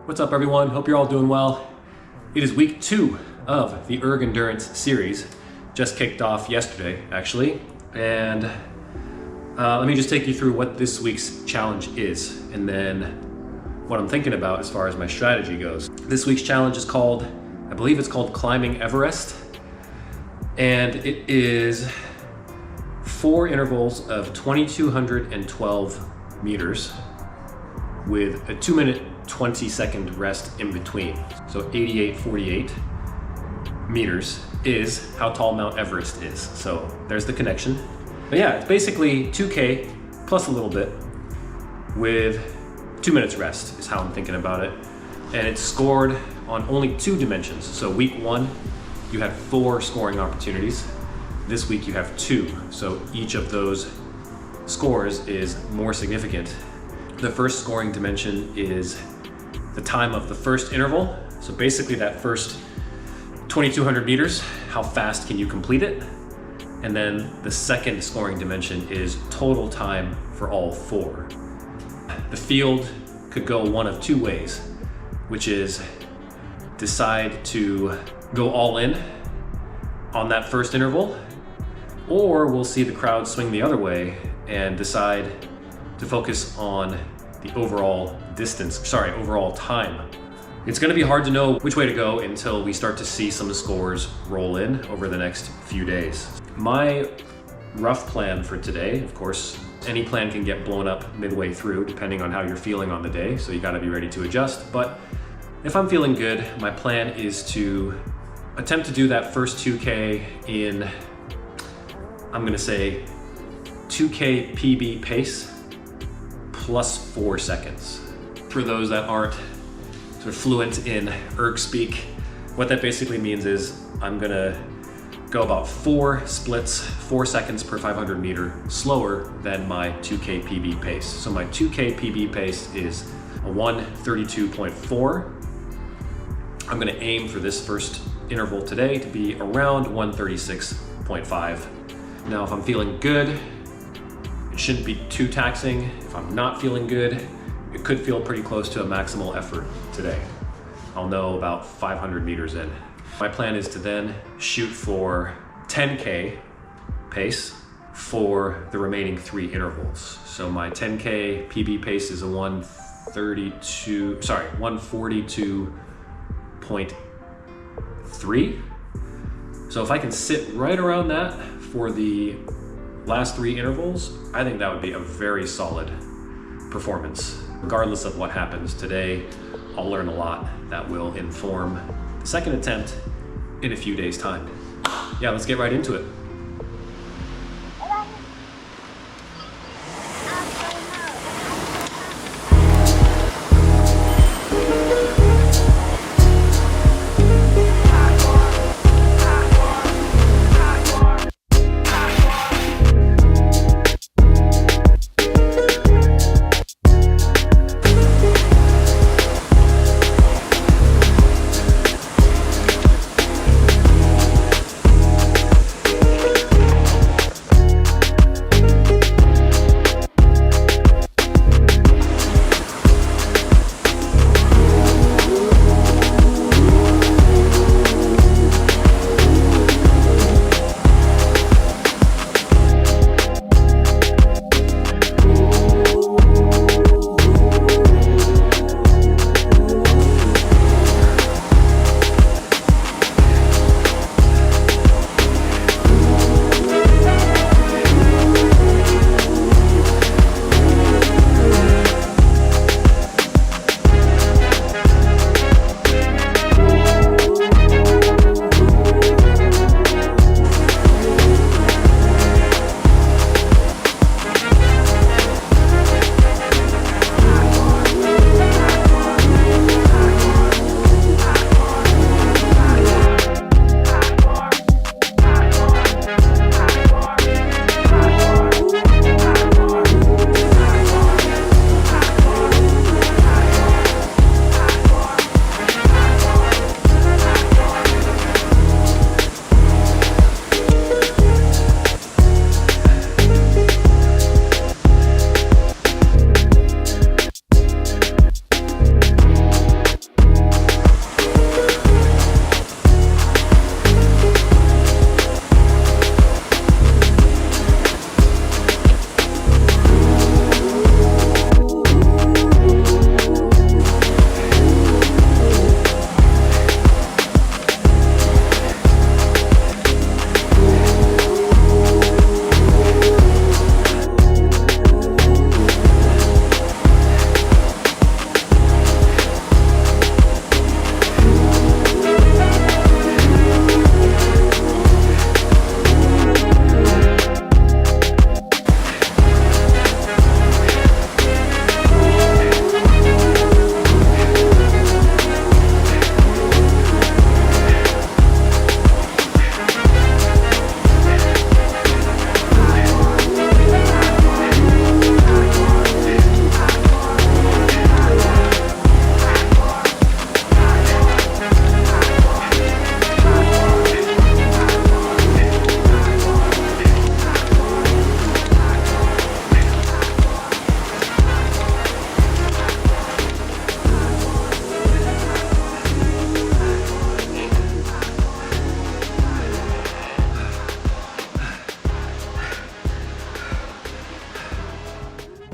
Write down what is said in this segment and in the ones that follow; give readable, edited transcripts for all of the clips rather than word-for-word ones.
What's up everyone? Hope you're all doing well. It is week 2 of the Erg Endurance Series. Just kicked off yesterday, actually. And let me just take you through what this week's challenge is, and then what I'm thinking about as far as my strategy goes. This week's challenge is called, I believe it's called Climbing Everest. And it is 4 intervals of 2,212 meters with a 2-minute 20-second rest in between. So 88.48 meters is how tall Mount Everest is. So there's the connection. But yeah, it's basically 2K plus a little bit with 2 minutes rest is how I'm thinking about it. And it's scored on only 2 dimensions. So week 1, you had 4 scoring opportunities. This week you have 2. So each of those scores is more significant. The first scoring dimension is the time of the first interval. So basically that first 2,200 meters, how fast can you complete it? And then the second scoring dimension is total time for all 4. The field could go one of 2 ways, which is decide to go all in on that first interval, or we'll see the crowd swing the other way and decide to focus on the overall time. It's gonna be hard to know which way to go until we start to see some scores roll in over the next few days. My rough plan for today, of course, any plan can get blown up midway through depending on how you're feeling on the day, so you gotta be ready to adjust. But if I'm feeling good, my plan is to attempt to do that first 2K in, I'm gonna say 2K PB pace plus 4 seconds. For those that aren't sort of fluent in erg speak, what that basically means is I'm gonna go about 4 splits, 4 seconds per 500 meter slower than my 2K PB pace. So my 2K PB pace is a 1:32.4. I'm gonna aim for this first interval today to be around 1:36.5. Now, if I'm feeling good, it shouldn't be too taxing. If I'm not feeling good, it could feel pretty close to a maximal effort today. I'll know about 500 meters in. My plan is to then shoot for 10K pace for the remaining 3 intervals. So my 10K PB pace is a 142.3. So if I can sit right around that for the last 3 intervals, I think that would be a very solid performance. Regardless of what happens today, I'll learn a lot that will inform the second attempt in a few days' time. Yeah, let's get right into it.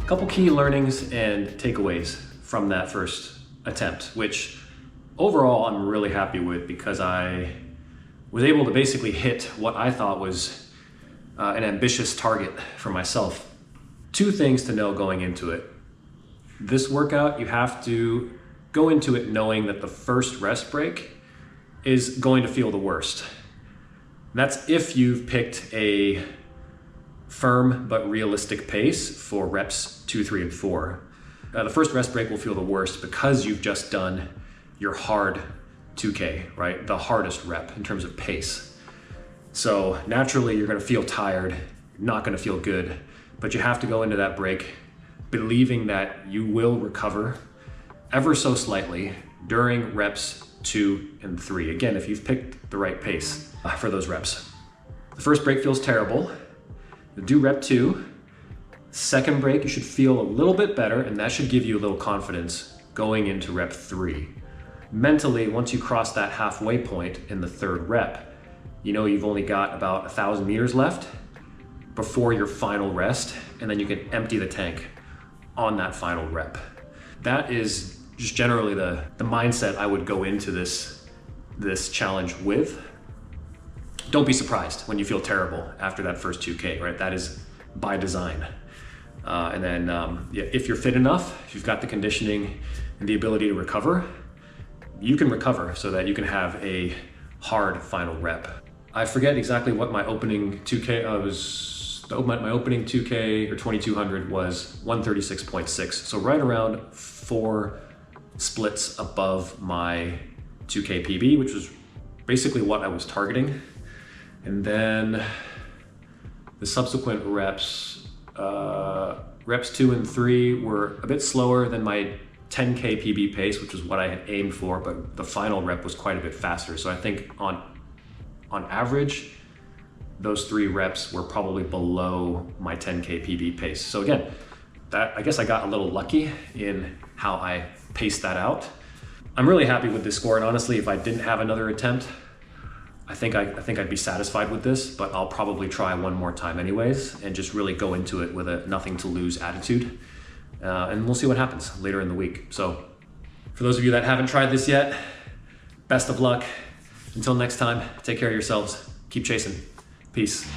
couple key learnings and takeaways from that first attempt, which overall I'm really happy with because I was able to basically hit what I thought was an ambitious target for myself. Two things to know going into it. This workout, you have to go into it knowing that the first rest break is going to feel the worst. That's if you've picked a firm but realistic pace for reps 2, 3, and 4. The first rest break will feel the worst because you've just done your hard 2K, right? The hardest rep in terms of pace. So naturally you're gonna feel tired, not gonna feel good, but you have to go into that break believing that you will recover ever so slightly during reps 2 and 3. Again, if you've picked the right pace for those reps. The first break feels terrible. Do rep 2. Second break, you should feel a little bit better, and that should give you a little confidence going into rep 3. Mentally, once you cross that halfway point in the third rep, you know you've only got about 1,000 meters left before your final rest, and then you can empty the tank on that final rep. That is just generally the mindset I would go into this challenge with. Don't be surprised when you feel terrible after that first 2K, right? That is by design. And then yeah, if you're fit enough, if you've got the conditioning and the ability to recover, you can recover so that you can have a hard final rep. I forget exactly what my opening 2K my opening 2K or 2200 was 136.6. So right around 4 splits above my 2K PB, which was basically what I was targeting. And then the subsequent reps, reps 2 and 3 were a bit slower than my 10K PB pace, which was what I had aimed for, but the final rep was quite a bit faster. So I think on average, those 3 reps were probably below my 10K PB pace. So again, I guess I got a little lucky in how I paced that out. I'm really happy with this score, and honestly, if I didn't have another attempt, I think I'd be satisfied with this, but I'll probably try one more time anyways and just really go into it with a nothing to lose attitude. And we'll see what happens later in the week. So for those of you that haven't tried this yet, best of luck. Until next time, take care of yourselves. Keep chasing. Peace.